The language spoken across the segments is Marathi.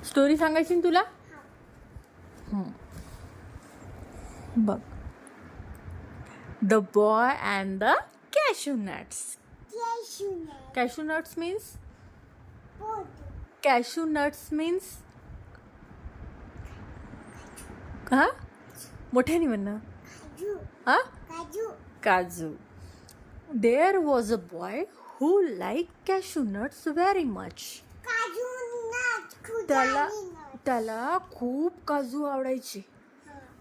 स्टोरी सांगायची ना तुला. बघ, the boy and the cashew nuts. Cashew nuts means हा मोठ्याने म्हणणं हा काजू. There was a boy who like cashew nuts very much. त्याला खूप काजू आवडायचे.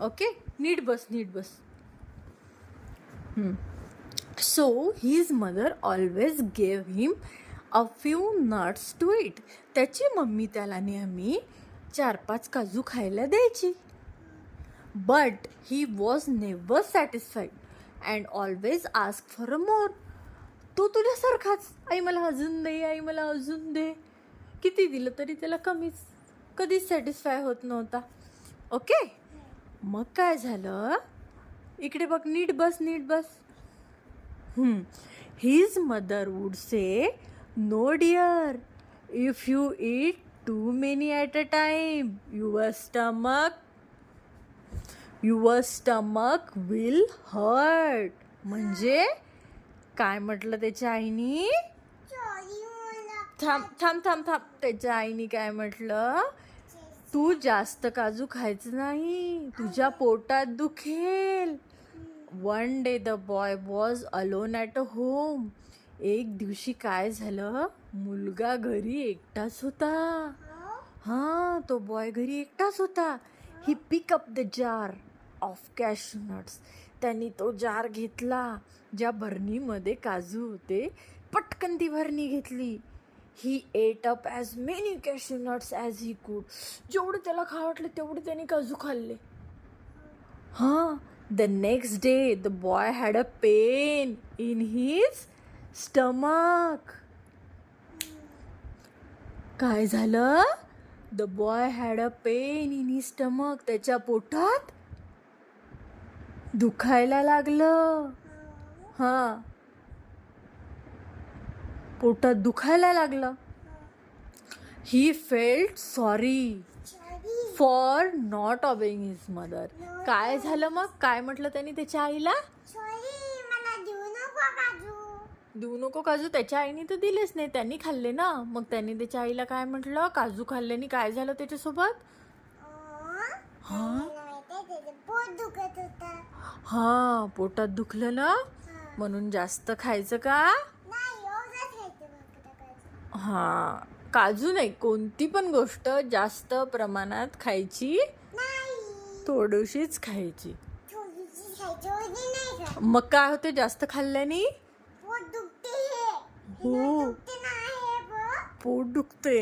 ओके, नीट बस. So his mother always gave him a few nuts to eat. त्याची मम्मी त्याला नेहमी 4-5 काजू खायला द्यायची. But he was never satisfied and always ask for a more. तो तुझ्यासारखाच, आई मला अजून दे. किती दिलं तरी त्याला कमीच, कधीच सॅटिस्फाय होत नव्हता. ओके, मग काय झालं, इकडे बघ, नीट बस. His mother would say, no dear, if you eat too many at a time your stomach will hurt. म्हणजे काय म्हटलं त्याच्या आईनी? थांब. त्याच्या आईनी काय म्हटलं? तू जास्त काजू खायचं नाही, तुझ्या पोटात दुखेल. One day the boy was alone at a home. एक दिवशी काय झालं, मुलगा घरी एकटाच होता. तो बॉय घरी एकटाच होता. He pick up the jar of cashew nuts. त्यांनी तो जार घेतला, ज्या भरणीमध्ये काजू होते. पटकन ती भरणी घेतली. He ate up as many cashew nuts as he could. जेवढे त्याला खा वाटले तेवढे त्यांनी काजू खाल्ले. The next day the boy had a pain in his stomach. काय झालं? The boy had a pain in his stomach. त्याच्या पोटात दुखायला लागलं. पोटात दुखायला लागलं. He felt sorry for not obeying his mother. काय झालं मग? काय म्हटलं त्यांनी त्याच्या आईला? देऊ नको काजू. त्याच्या आईने तर दिलेच नाही, त्यांनी खाल्ले ना. मग त्यांनी त्याच्या आईला काय म्हटलं? काजू खाल्ल्याने काय झालं त्याच्यासोबत? पोटात दुखलं ना, म्हणून जास्त खायचं का? काजू नाही, कोणती पण गोष्ट जास्त प्रमाणात खायची, थोडीशीच खायची. मग काय होते जास्त खाल्ल्याने? पोट दुखते.